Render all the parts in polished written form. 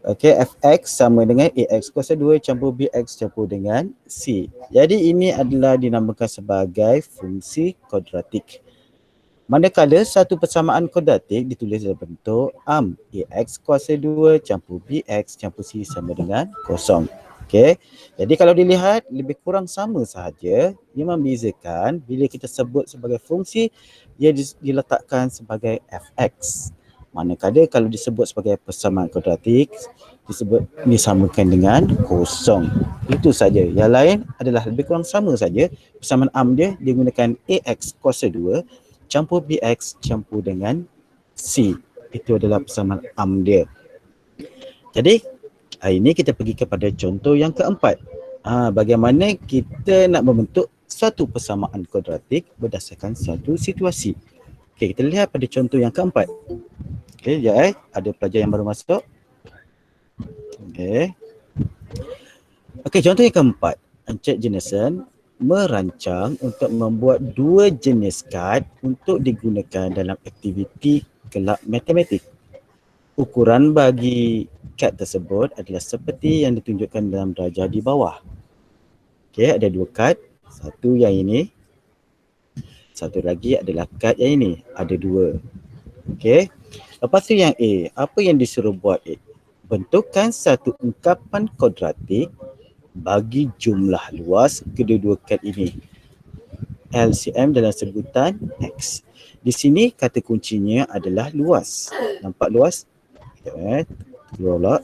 Okey, fx sama dengan ax kuasa 2 campur bx campur dengan c. Jadi ini adalah dinamakan sebagai fungsi kuadratik. Manakala satu persamaan kuadratik ditulis dalam bentuk ax kuasa 2 campur bx campur c sama dengan kosong. Okey. Jadi kalau dilihat lebih kurang sama sahaja. Ia membezakan bila kita sebut sebagai fungsi ia diletakkan sebagai fx. Manakala kalau disebut sebagai persamaan kuadratik disamakan dengan kosong. Itu saja. Yang lain adalah lebih kurang sama saja. Persamaan dia digunakan ax kuasa 2 campur bx campur dengan c. Itu adalah persamaan dia. Jadi hari ini kita pergi kepada contoh yang keempat. Bagaimana kita nak membentuk satu persamaan kuadratik berdasarkan satu situasi. Okey, kita lihat pada contoh yang keempat. Okey, ya, ada pelajar yang baru masuk. Okey. Okey, contoh yang keempat. Encik Jenison merancang untuk membuat dua jenis kad untuk digunakan dalam aktiviti kelab matematik. Ukuran bagi kad tersebut adalah seperti yang ditunjukkan dalam darjah di bawah. Okey, ada dua kad. Satu yang ini. Satu lagi adalah kad yang ini. Ada dua. Okey. Lepas tu yang A. Apa yang disuruh buat A? Bentukkan satu ungkapan kuadratik bagi jumlah luas kedua-dua kad ini. LCM dalam sebutan X. Di sini kata kuncinya adalah luas. Nampak luas? Keluar pula.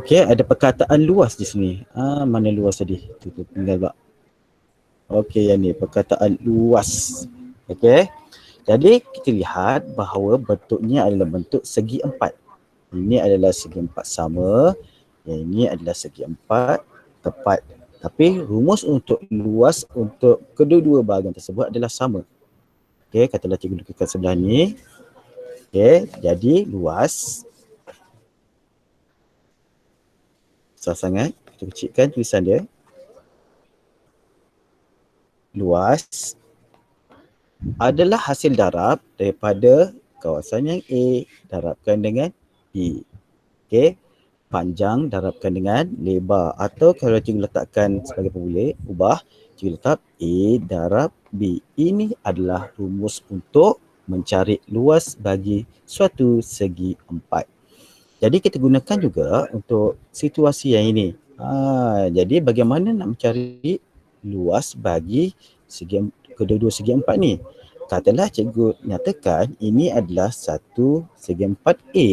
Okey, ada perkataan luas di sini. Mana luas tadi? Tu tinggal pula. Okey, yang ni perkataan luas. Okey. Jadi kita lihat bahawa bentuknya adalah bentuk segi empat. Ini adalah segi empat sama. Yang ini adalah segi empat tepat. Tapi rumus untuk luas untuk kedua-dua bahagian tersebut adalah sama. Okey, katalah cikgu dudukkan sebelah ni. Okey, jadi luas. Besar sangat. Kita kecilkan tulisan dia. Luas adalah hasil darab daripada kawasan yang A darabkan dengan B. Okey. Panjang darabkan dengan lebar, atau kalau cikgu letakkan sebagai formula, ubah, cikgu letak A darab B. Ini adalah rumus untuk mencari luas bagi suatu segi empat. Jadi kita gunakan juga untuk situasi yang ini. Jadi bagaimana nak mencari luas bagi kedua-dua segi empat ni? Katalah cikgu nyatakan ini adalah satu segi empat A,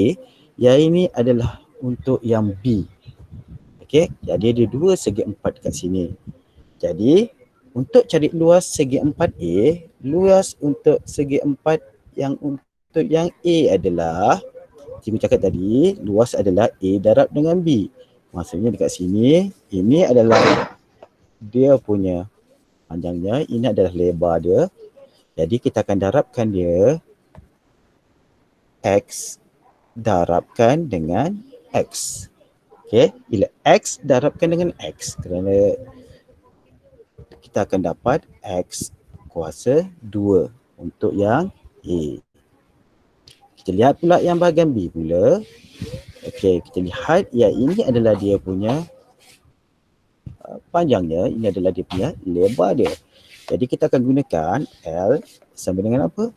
yang ini adalah untuk yang B. Okey, jadi ada dua segi empat kat sini. Jadi untuk cari luas segi empat A, luas untuk segi empat yang untuk yang A adalah, cikgu cakap tadi, luas adalah A darab dengan B. Maksudnya dekat sini, ini adalah dia punya panjangnya, ini adalah lebar dia. Jadi kita akan darabkan dia X darabkan dengan X. Okey, bila X darabkan dengan X, kerana kita akan dapat X kuasa 2 untuk yang A. Kita lihat pula yang bahagian B pula. Okey, kita lihat yang ini adalah dia punya panjangnya, ini adalah dia punya lebar dia. Jadi kita akan gunakan L sama dengan apa?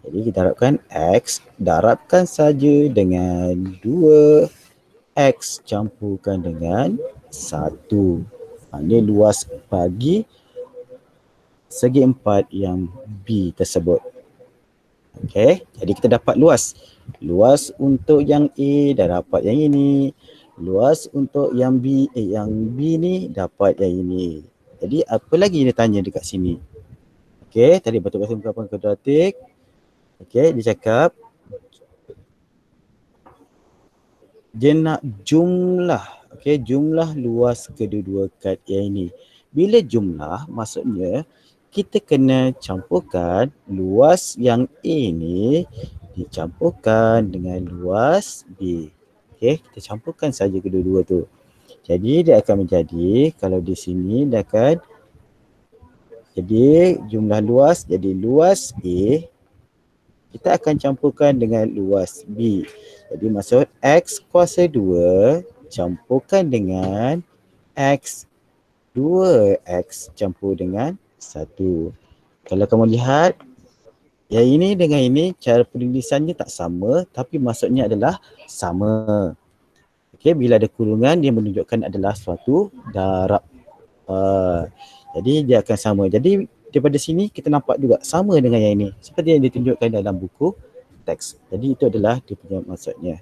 Jadi kita harapkan X darabkan saja dengan 2, X campurkan dengan 1. Ini luas bagi segi empat yang B tersebut. Okey, jadi kita dapat luas. Luas untuk yang A dah dapat yang ini. Luas untuk yang B, yang B ni dapat yang ini. Jadi apa lagi dia tanya dekat sini? Okey, tadi bentuk ungkapan kuadratik. Okey, dia cakap dia nak jumlah, okey, jumlah luas kedua-dua kad yang ini. Bila jumlah, maksudnya kita kena campurkan luas yang A ni dicampurkan dengan luas B. Okey, kita campurkan saja kedua-dua tu. Jadi dia akan menjadi, kalau di sini dia akan jadi jumlah luas, jadi luas A kita akan campurkan dengan luas B. Jadi maksud X kuasa 2 campurkan dengan X 2X campur dengan 1. Kalau kamu lihat, yang ini dengan ini cara penulisannya tak sama tapi maksudnya adalah sama. Okey, bila ada kurungan dia menunjukkan adalah suatu darab. Jadi dia akan sama. Jadi daripada sini kita nampak juga sama dengan yang ini. Seperti yang ditunjukkan dalam buku teks. Jadi itu adalah dia punya maksudnya.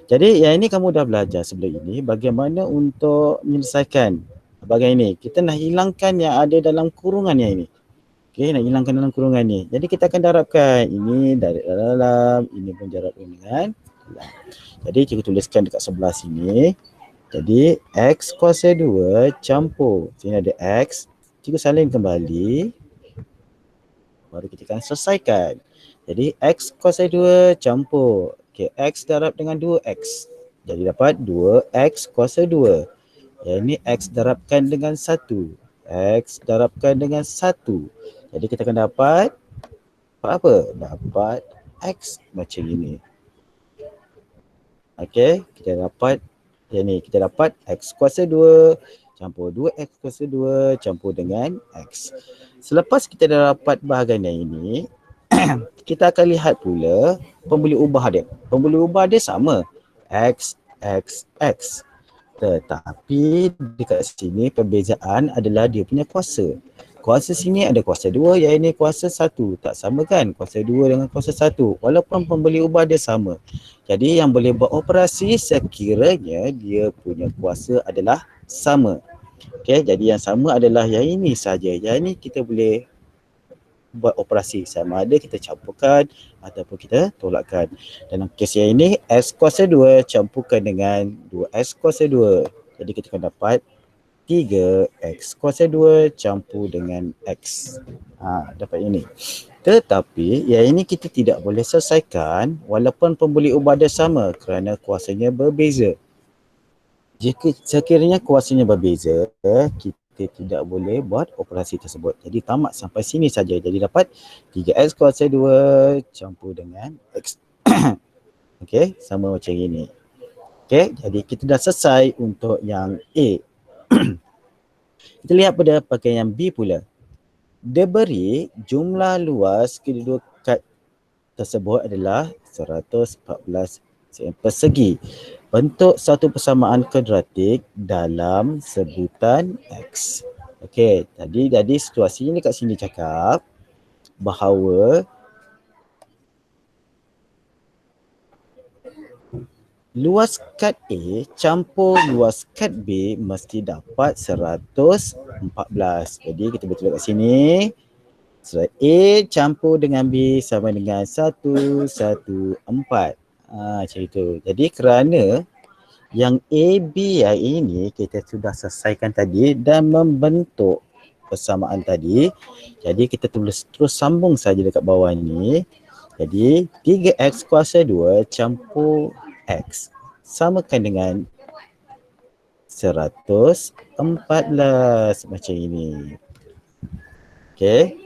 Jadi yang ini kamu dah belajar sebelum ini bagaimana untuk menyelesaikan bahagian ini. Kita nak hilangkan yang ada dalam kurungan yang ini. Okey, nak hilangkan dalam kurungan ni. Jadi kita akan darabkan ini dari dalam, ini pun darab dengan dalam. Jadi kita tuliskan dekat sebelah sini. Jadi X kuasa 2 campur. Sini ada X. Cikgu salin kembali. Baru kita akan selesaikan. Jadi X kuasa 2 campur. Okey, X darab dengan 2X. Jadi dapat 2X kuasa 2. Yang ini X darabkan dengan 1. X darabkan dengan 1. Jadi kita akan dapat apa? Dapat X macam ini. Okey, kita dapat yang ni. Kita dapat X kuasa 2 campur 2X kuasa 2 campur dengan X. Selepas kita dah dapat bahagian yang ini, kita akan lihat pula pembuli ubah dia. Pembuli ubah dia sama. X, X, X. Tetapi dekat sini perbezaan adalah dia punya kuasa. Kuasa sini ada kuasa 2, yang ini kuasa 1. Tak sama kan? Kuasa 2 dengan kuasa 1. Walaupun pembeli ubah dia sama. Jadi yang boleh buat operasi sekiranya dia punya kuasa adalah sama. Okey, jadi yang sama adalah yang ini saja. Yang ini kita boleh buat operasi. Sama ada kita campurkan ataupun kita tolakkan. Dalam kes yang ini, X kuasa 2 campurkan dengan 2X kuasa 2. Jadi kita akan dapat 3X kuasa 2 campur dengan X. Dapat ini. Tetapi yang ini kita tidak boleh selesaikan walaupun pembuli ubah dia sama kerana kuasanya berbeza. Jika sekiranya kuasanya berbeza, kita tidak boleh buat operasi tersebut. Jadi tamat sampai sini saja. Jadi dapat 3X kuasa 2 campur dengan X. Okey, sama macam ini. Okey, jadi kita dah selesai untuk yang A. Kita lihat pada bahagian yang B pula. Diberi jumlah luas kedua kad tersebut adalah 114 cm persegi. Bentuk satu persamaan kuadratik dalam sebutan X. Okey, jadi situasi ni kat sini cakap bahawa luas kad A campur luas kad B mesti dapat 114. Jadi kita betul kat sini. A campur dengan B sama dengan 114. Macam itu. Jadi kerana yang A, B yang ini kita sudah selesaikan tadi dan membentuk persamaan tadi. Jadi kita tulis terus sambung saja dekat bawah ni. Jadi 3X kuasa 2 campur X samakan dengan 114 macam ini. Okey.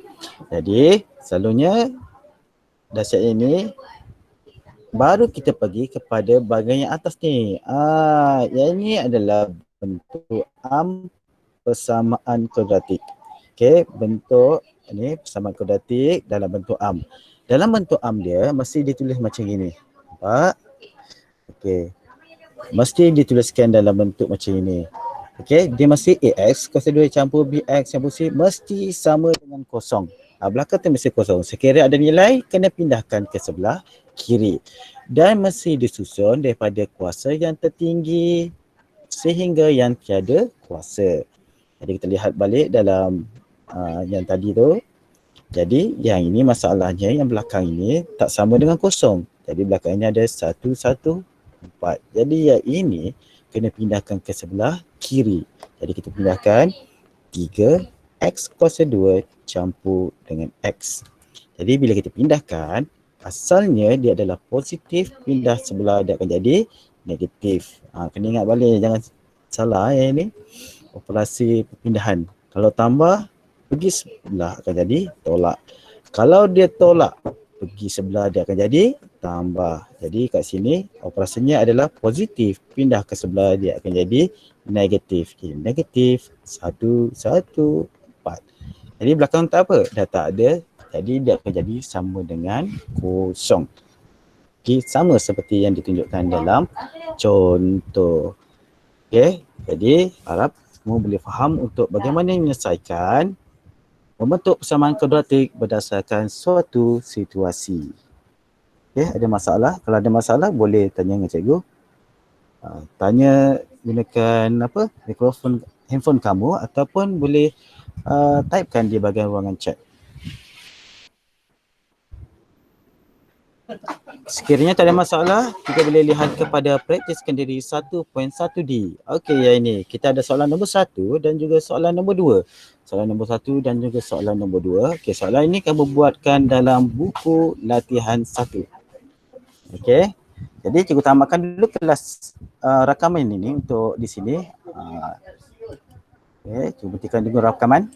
Jadi selalunya dah siap ini baru kita pergi kepada bahagian yang atas ni. Yang ini adalah bentuk persamaan kuadratik. Okey, bentuk ni persamaan kuadratik dalam bentuk Dalam bentuk dia mesti ditulis macam ini. Nampak? Okey. Mesti dituliskan dalam bentuk macam ini. Okey, dia mesti AX kuasa 2 campur BX campur C mesti sama dengan kosong. Belakang tu mesti kosong. Sekiranya ada nilai kena pindahkan ke sebelah kiri. Dan mesti disusun daripada kuasa yang tertinggi sehingga yang tiada kuasa. Jadi kita lihat balik dalam yang tadi tu. Jadi yang ini masalahnya yang belakang ini tak sama dengan kosong. Jadi belakang ini ada 114. Jadi yang ini kena pindahkan ke sebelah kiri. Jadi kita pindahkan 3X kuasa 2 campur dengan X. Jadi bila kita pindahkan, asalnya dia adalah positif, pindah sebelah dia akan jadi negatif. Kena ingat balik, jangan salah ya ini. Operasi perpindahan. Kalau tambah, pergi sebelah akan jadi tolak. Kalau dia tolak, pergi sebelah dia akan jadi tambah. Jadi kat sini operasinya adalah positif, pindah ke sebelah dia akan jadi negatif. Okay, negatif 1, 1, 4. Jadi belakang tak apa, dah tak ada. Jadi dia akan jadi sama dengan kosong. Okay, sama seperti yang ditunjukkan dalam contoh. Okay, jadi harap semua boleh faham untuk bagaimana menyelesaikan membentuk persamaan kuadratik berdasarkan suatu situasi. Okay, ada masalah? Kalau ada masalah boleh tanya dengan cikgu. Tanya gunakan apa? Mikrofon handphone kamu ataupun boleh typekan di bahagian ruangan chat. Sekiranya tak ada masalah, kita boleh lihat kepada praktis kendiri 1.1D. Okey, yang ini. Kita ada soalan nombor 1 dan juga soalan nombor 2. Soalan nombor 1 dan juga soalan nombor 2. Okey, soalan ini kamu buatkan dalam buku latihan 1. Okey. Jadi cikgu tambahkan dulu kelas rakaman ini untuk di sini. Okey, cuba tekan dulu rakaman.